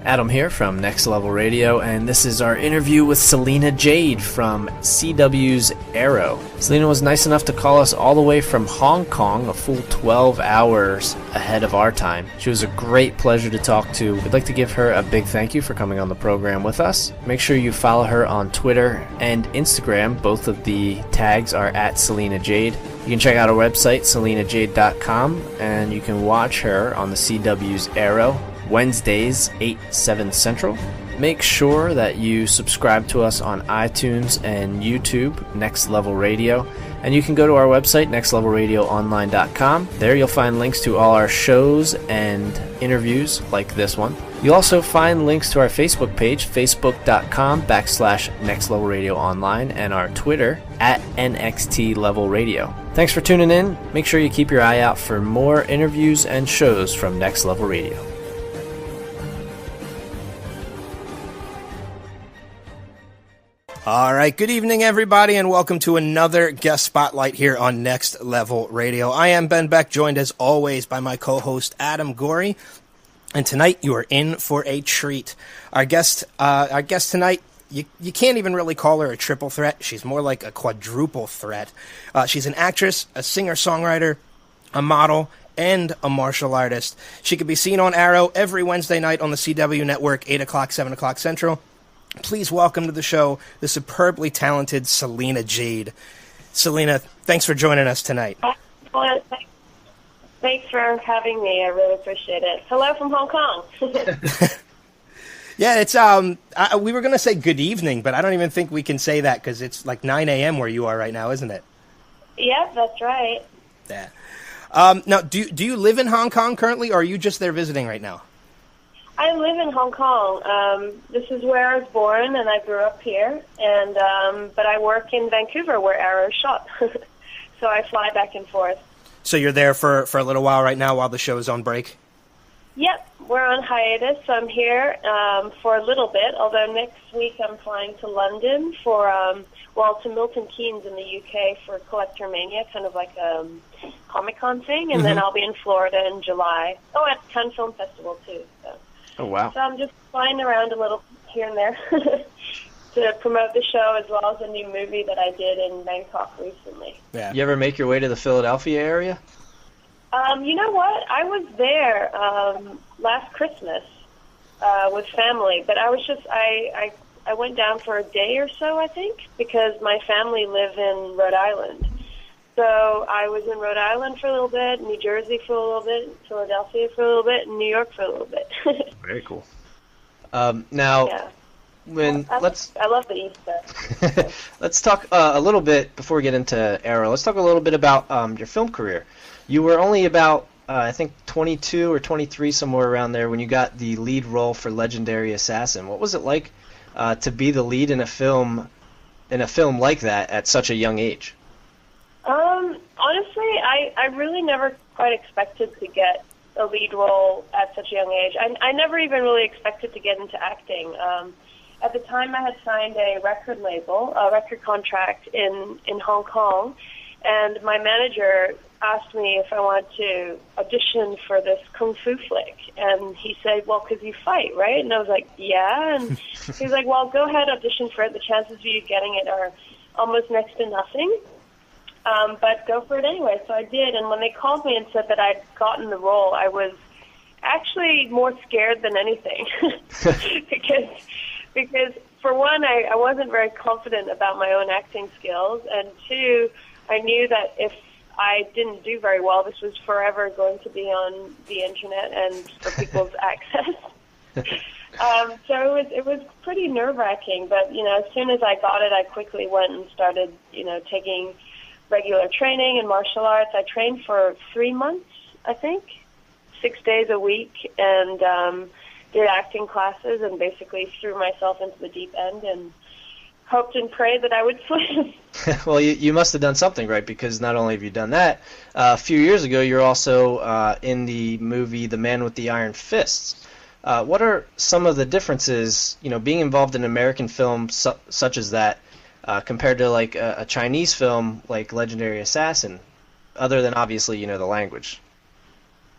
Adam here from Next Level Radio, and this is our interview with Celina Jade from CW's Arrow. Celina was nice enough to call us all the way from Hong Kong, a full 12 hours ahead of our time. She was a great pleasure to talk to. We'd like to give her a big thank you for coming on the program with us. Make sure you follow her on Twitter and Instagram. Both of the tags are at Celina Jade. You can check out our website, celinajade.com, and you can watch her on the CW's Arrow, Wednesdays, 8, 7 Central. Make sure that you subscribe to us on iTunes and YouTube, Next Level Radio. And you can go to our website, nextlevelradioonline.com. There you'll find links to all our shows and interviews like this one. You'll also find links to our Facebook page, facebook.com/nextlevelradioonline, and our Twitter, @NXTLevelRadio. Thanks for tuning in. Make sure you keep your eye out for more interviews and shows from Next Level Radio. All right, good evening, everybody, and welcome to another guest spotlight here on Next Level Radio. I am Ben Beck, joined as always by my co-host Adam Gorey, and tonight you are in for a treat. Our guest tonight, you can't even really call her a triple threat. She's more like a quadruple threat. She's an actress, a singer-songwriter, a model, and a martial artist. She can be seen on Arrow every Wednesday night on the CW network, 8 o'clock, 7 o'clock Central. Please welcome to the show the superbly talented Celina Jade. Celina, thanks for joining us tonight. Thanks for having me. I really appreciate it. Hello from Hong Kong. Yeah, it's we were going to say good evening, but I don't even think we can say that because it's like 9 a.m. where you are right now, isn't it? Yeah, that's right. Yeah. Now, do you live in Hong Kong currently, or are you just there visiting right now? I live in Hong Kong. This is where I was born, and I grew up here. And but I work in Vancouver, where Arrow shot. So I fly back and forth. So you're there for a little while right now while the show is on break? Yep, we're on hiatus. So I'm here for a little bit, although next week I'm flying to London for, to Milton Keynes in the UK for Collector Mania, kind of like a Comic-Con thing. And then I'll be in Florida in July. Oh, at Cannes Film Festival, too. So. Oh, wow. So I'm just flying around a little here and there to promote the show, as well as a new movie that I did in Bangkok recently. Yeah. You ever make your way to the Philadelphia area? You know what? I was there last Christmas with family, but I was I went down for a day or so, I think, because my family live in Rhode Island. So I was in Rhode Island for a little bit, New Jersey for a little bit, Philadelphia for a little bit, and New York for a little bit. Very cool. Now, yeah. I love the East Coast. Let's talk a little bit, before we get into Arrow, let's talk a little bit about your film career. You were only about, I think, 22 or 23, somewhere around there, when you got the lead role for Legendary Assassin. What was it like to be the lead in a film like that at such a young age? Honestly, I really never quite expected to get a lead role at such a young age. I never even really expected to get into acting. At the time, I had signed a record contract in Hong Kong, and my manager asked me if I wanted to audition for this kung fu flick. And he said, well, because you fight, right? And I was like, yeah. And he was like, well, go ahead, audition for it. The chances of you getting it are almost next to nothing. But go for it anyway. So I did, and when they called me and said that I'd gotten the role, I was actually more scared than anything. because for one, I wasn't very confident about my own acting skills, and two, I knew that if I didn't do very well, this was forever going to be on the internet and for people's access. So it was pretty nerve-wracking, but, as soon as I got it, I quickly went and started, taking regular training in martial arts. I trained for 3 months, I think, 6 days a week, and did acting classes and basically threw myself into the deep end and hoped and prayed that I would swim. Well, you must have done something right, because not only have you done that, a few years ago you're also in the movie The Man with the Iron Fists. What are some of the differences, being involved in an American film such as that, compared to like a Chinese film like Legendary Assassin, other than obviously the language?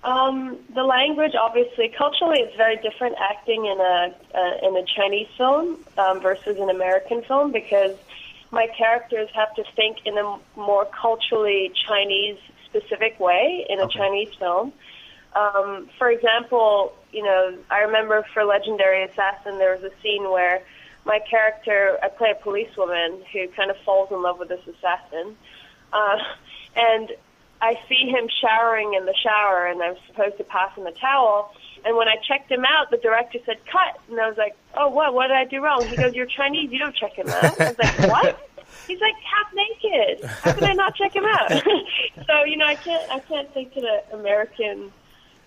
The language, obviously, culturally, it's very different acting in a Chinese film versus an American film, because my characters have to think in a more culturally Chinese-specific way in a Chinese film. For example, I remember for Legendary Assassin, there was a scene where my character, I play a policewoman who kind of falls in love with this assassin, and I see him showering in the shower, and I'm supposed to pass him a towel. And when I checked him out, the director said, "Cut." And I was like, "Oh, what? What did I do wrong?" He goes, "You're Chinese. You don't check him out." I was like, "What?" He's like half naked. How could I not check him out? So, I can't think to the American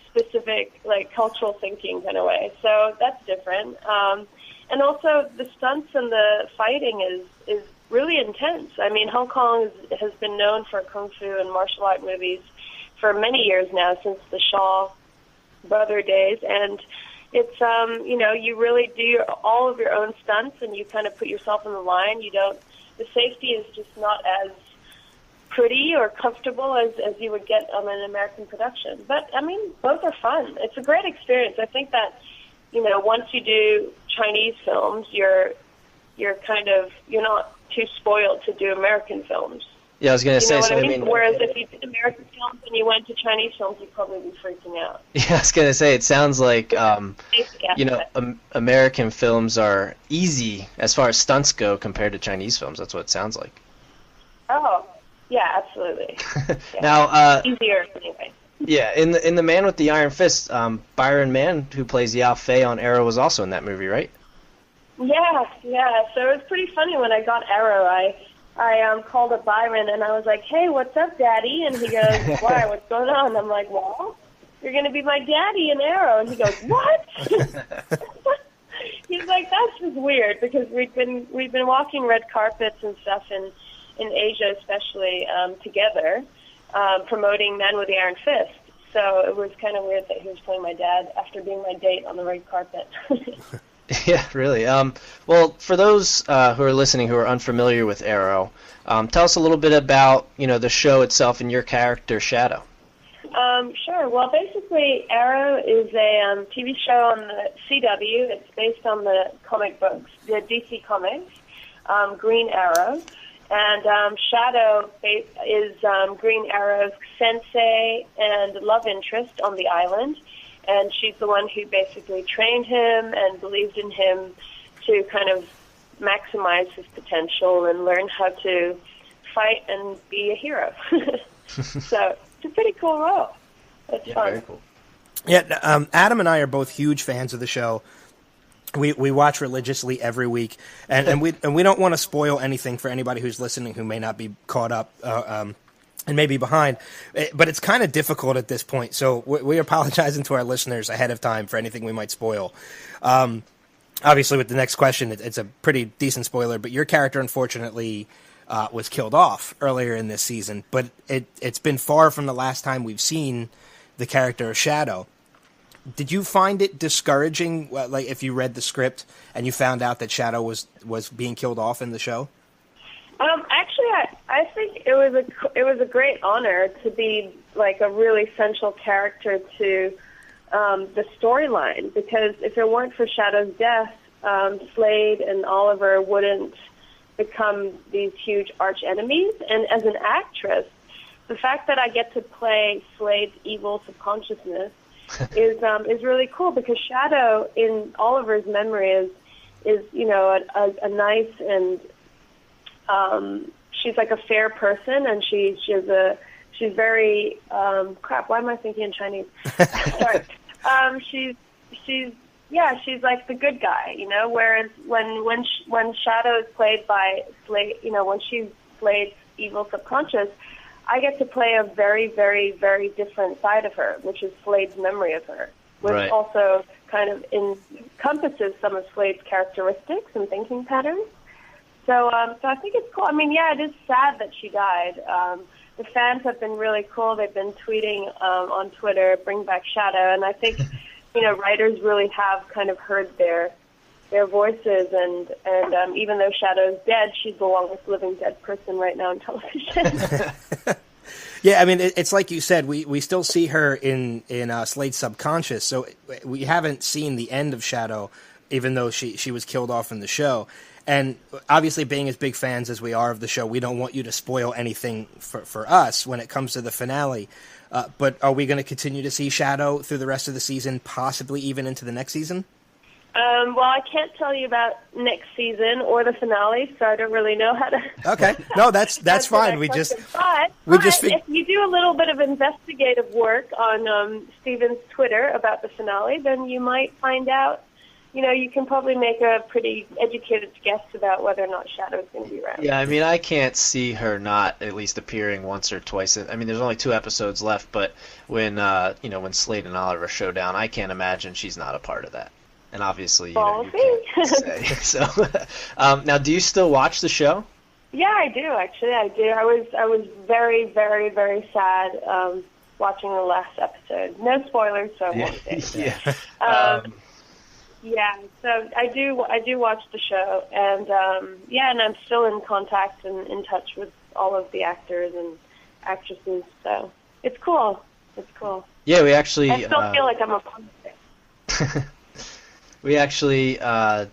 specific, like, cultural thinking kind of way. So that's different. And also the stunts and the fighting is really intense. I mean, Hong Kong has been known for kung fu and martial art movies for many years now, since the Shaw brother days, and it's you really do all of your own stunts, and you kind of put yourself in the line. The safety is just not as pretty or comfortable as you would get on an American production. But I mean, both are fun. It's a great experience. I think that once you do Chinese films, you're not too spoiled to do American films. Yeah, I was going to say. What I mean? Whereas if you did American films and you went to Chinese films, you'd probably be freaking out. Yeah, I was going to say, it sounds like, American films are easy as far as stunts go compared to Chinese films. That's what it sounds like. Oh, yeah, absolutely. Yeah. Now, easier anyway. Yeah, in the Man with the Iron Fist, Byron Mann, who plays Yao Fei on Arrow, was also in that movie, right? Yeah. So it was pretty funny when I got Arrow. I called up Byron and I was like, "Hey, what's up, Daddy?" And he goes, "Why? What's going on?" I'm like, "Well, you're going to be my daddy in Arrow." And he goes, "What?" He's like, "That's just weird," because we've been walking red carpets and stuff in Asia, especially together, promoting Men with the Iron Fist. So it was kind of weird that he was playing my dad after being my date on the red carpet. Yeah, really. Well, for those who are listening who are unfamiliar with Arrow, tell us a little bit about the show itself and your character, Shado. Sure. Well, basically, Arrow is a TV show on the CW. It's based on the comic books, the DC Comics, Green Arrow. And Shado is Green Arrow's sensei and love interest on the island. And she's the one who basically trained him and believed in him to kind of maximize his potential and learn how to fight and be a hero. So it's a pretty cool role. It's fun. Very cool. Yeah, Adam and I are both huge fans of the show. We watch religiously every week, and we don't want to spoil anything for anybody who's listening who may not be caught up and may be behind. But it's kind of difficult at this point, so we're apologizing to our listeners ahead of time for anything we might spoil. Obviously, with the next question, it's a pretty decent spoiler, but your character, unfortunately, was killed off earlier in this season. But it's been far from the last time we've seen the character of Shado. Did you find it discouraging, like if you read the script and you found out that Shado was being killed off in the show? Actually, I think it was a great honor to be like a really central character to the storyline, because if it weren't for Shado's death, Slade and Oliver wouldn't become these huge arch enemies. And as an actress, the fact that I get to play Slade's evil subconsciousness is really cool, because Shado in Oliver's memory is a nice and she's like a fair person, and she's very crap. Why am I thinking in Chinese? Sorry. She's like the good guy, Whereas when Shado is played by Slade, when she's Slade's evil subconscious, I get to play a very, very, very different side of her, which is Slade's memory of her, which also kind of encompasses some of Slade's characteristics and thinking patterns. So I think it's cool. I mean, yeah, it is sad that she died. The fans have been really cool. They've been tweeting on Twitter, "Bring back Shado," and I think writers really have kind of heard their voices, and even though Shado's dead, she's the longest living dead person right now on television. Yeah, I mean, it's like you said, we still see her in Slade's subconscious, so we haven't seen the end of Shado, even though she was killed off in the show. And obviously, being as big fans as we are of the show, we don't want you to spoil anything for us when it comes to the finale. But are we going to continue to see Shado through the rest of the season, possibly even into the next season? Well, I can't tell you about next season or the finale, so I don't really know how to. Okay, no, that's fine. But if you do a little bit of investigative work on Steven's Twitter about the finale, then you might find out. You can probably make a pretty educated guess about whether or not Shado is going to be around. Yeah, I mean, I can't see her not at least appearing once or twice. I mean, there's only 2 episodes left, but when when Slade and Oliver show down, I can't imagine she's not a part of that. And obviously, you can't say. So, now, do you still watch the show? Yeah, I do. Actually, I do. I was very, very, very sad watching the last episode. No spoilers, so I won't say. Yeah. Yeah, so I do watch the show, and and I'm still in contact and in touch with all of the actors and actresses. So it's cool. It's cool. Yeah, we actually. I still feel like I'm a part of it. We actually, I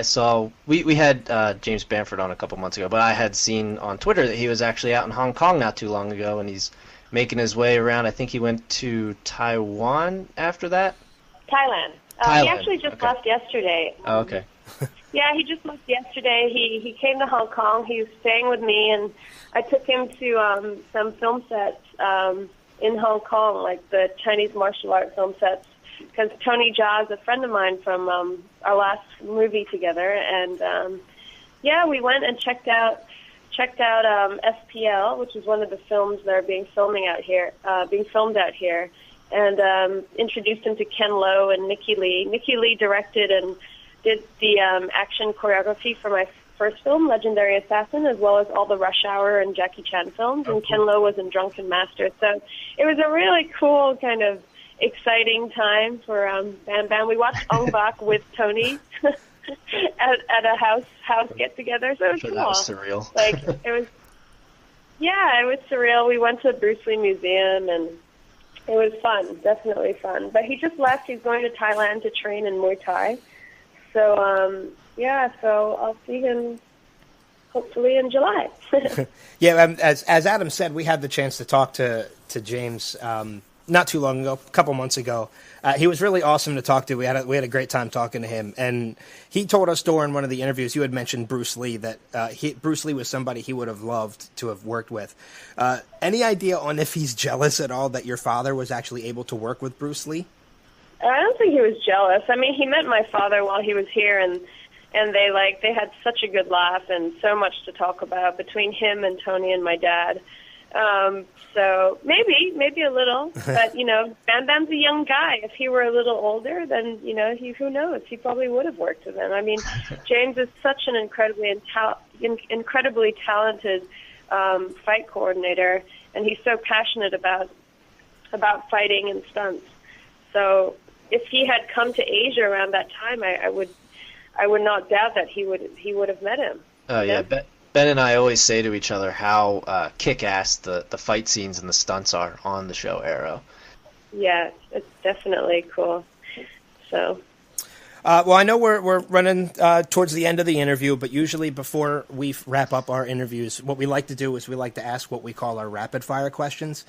saw we had James Bamford on a couple months ago, but I had seen on Twitter that he was actually out in Hong Kong not too long ago, and he's making his way around. I think he went to Taiwan after that. Thailand. He actually just left yesterday. Oh, okay. Yeah, he just left yesterday. He came to Hong Kong. He was staying with me, and I took him to some film sets in Hong Kong, like the Chinese martial art film sets, because Tony Jaa is a friend of mine from our last movie together, and we went and checked out SPL, which is one of the films that are being filmed out here, and introduced him to Ken Lo and Nikki Lee. Nikki Lee directed and did the action choreography for my first film, Legendary Assassin, as well as all the Rush Hour and Jackie Chan films, and Ken Lo was in Drunken Master. So it was a really cool kind of exciting time for Bam Bam. We watched Ong Bak with Tony at a house get-together, so it was cool. That was surreal. It was surreal. We went to the Bruce Lee Museum, and it was fun, definitely fun. But he just left. He's going to Thailand to train in Muay Thai. So, so I'll see him hopefully in July. Yeah, as Adam said, we had the chance to talk to James not too long ago, a couple months ago. He was really awesome to talk to. We had a great time talking to him, and he told us during one of the interviews, you had mentioned Bruce Lee, that Bruce Lee was somebody he would have loved to have worked with. Any idea on if he's jealous at all that your father was actually able to work with Bruce Lee? I don't think he was jealous. I mean, he met my father while he was here, and they had such a good laugh and so much to talk about between him and Tony and my dad. So maybe a little, but Bam Bam's a young guy. If he were a little older, then who knows? He probably would have worked with him. I mean, James is such an incredibly talented fight coordinator, and he's so passionate about fighting and stunts. So if he had come to Asia around that time, I would not doubt that he would have met him. Oh yeah, Ben and I always say to each other how kick-ass the fight scenes and the stunts are on the show Arrow. Yeah, it's definitely cool. So. Well, I know we're running towards the end of the interview, but usually before we wrap up our interviews, what we like to do is we like to ask what we call our rapid-fire questions.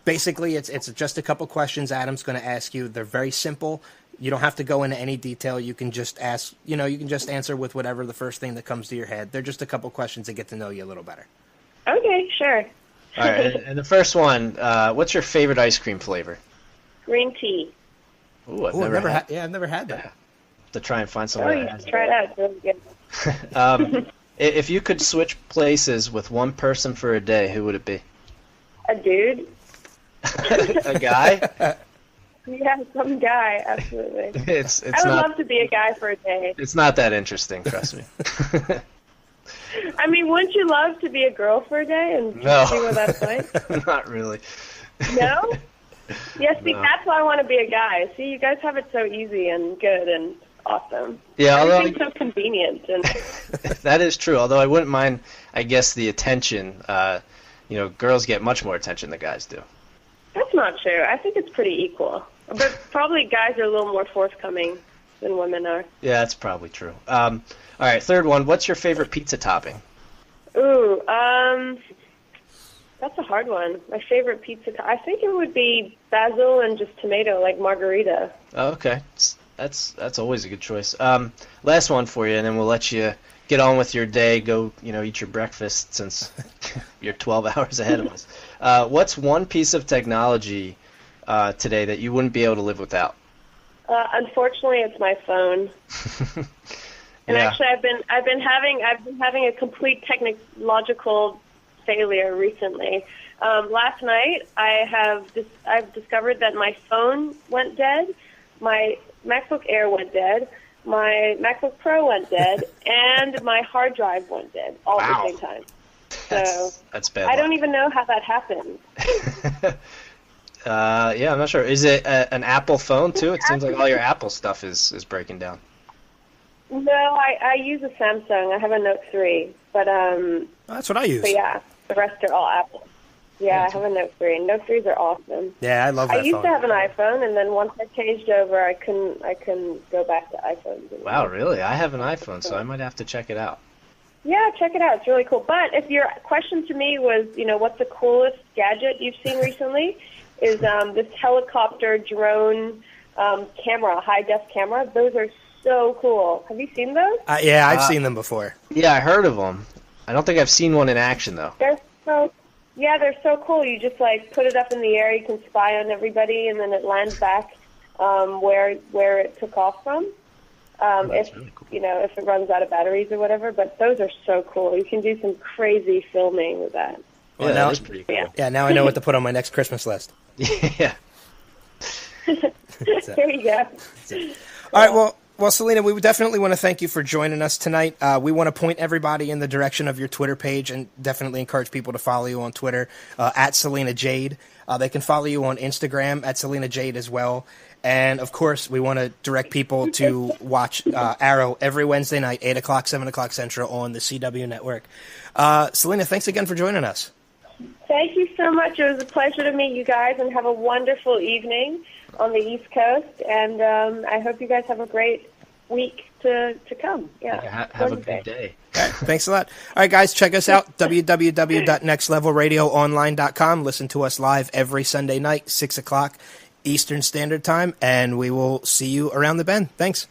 Basically, it's just a couple questions Adam's going to ask you. They're very simple. You don't have to go into any detail. You can just ask, you can just answer with whatever the first thing that comes to your head. They're just a couple questions to get to know you a little better. Okay, sure. All right, and the first one, what's your favorite ice cream flavor? Green tea. Ooh, I've never had. Yeah, I've never had that. Yeah. To try and find someone that has try it out. It's really good. If you could switch places with one person for a day, who would it be? A dude. A guy? Yeah, some guy, absolutely. It's I would love to be a guy for a day. It's not that interesting, trust me. I mean, wouldn't you love to be a girl for a day and see what that's like? Not really. No? Yes, see, that's why I want to be a guy. See, you guys have it so easy and good and awesome. Yeah, everything's so convenient. And that is true, although I wouldn't mind, I guess, the attention. girls get much more attention than guys do. That's not true. I think it's pretty equal. But probably guys are a little more forthcoming than women are. Yeah, that's probably true. All right, third one. What's your favorite pizza topping? Ooh, that's a hard one. My favorite pizza, I think it would be basil and just tomato, like margarita. Oh, okay. That's always a good choice. Last one for you, and then we'll let you get on with your day. Go, eat your breakfast since you're 12 hours ahead of us. What's one piece of technology today that you wouldn't be able to live without? Unfortunately, it's my phone. And actually, I've been having a complete technological failure recently. Last night, I've discovered that my phone went dead, my MacBook Air went dead, my MacBook Pro went dead, and my hard drive went dead all at the same time. So that's bad. I don't even know how that happened. I'm not sure. Is it an Apple phone too? It seems like all your Apple stuff is breaking down. No, I use a Samsung. I have a Note 3, but that's what I use. But yeah, the rest are all Apple. Yeah, I have a Note 3, and Note 3s are awesome. Yeah, I love that phone. I used to have an iPhone, and then once I changed over, I couldn't go back to iPhones anymore. Wow, really? I have an iPhone, so I might have to check it out. Yeah, check it out. It's really cool. But if your question to me was, what's the coolest gadget you've seen recently, is this helicopter drone camera, high-def camera. Those are so cool. Have you seen those? Yeah, I've seen them before. Yeah, I heard of them. I don't think I've seen one in action, though. They're so cool. You just, put it up in the air. You can spy on everybody, and then it lands back where it took off from. If really cool. If it runs out of batteries or whatever. But those are so cool. You can do some crazy filming with that. Well, that is pretty cool. Yeah, now I know what to put on my next Christmas list. Yeah. There you go. All right, well, Celina, we would definitely want to thank you for joining us tonight. We want to point everybody in the direction of your Twitter page and definitely encourage people to follow you on Twitter, at Celina Jade. They can follow you on Instagram, at Celina Jade as well. And, of course, we want to direct people to watch Arrow every Wednesday night, 8 o'clock, 7 o'clock Central on the CW network. Celina, thanks again for joining us. Thank you so much. It was a pleasure to meet you guys, and have a wonderful evening on the East Coast. And I hope you guys have a great week to come. Yeah, have a good day. All right, thanks a lot. All right, guys, check us out, www.nextlevelradioonline.com. Listen to us live every Sunday night, 6 o'clock Eastern Standard Time, and we will see you around the bend. Thanks.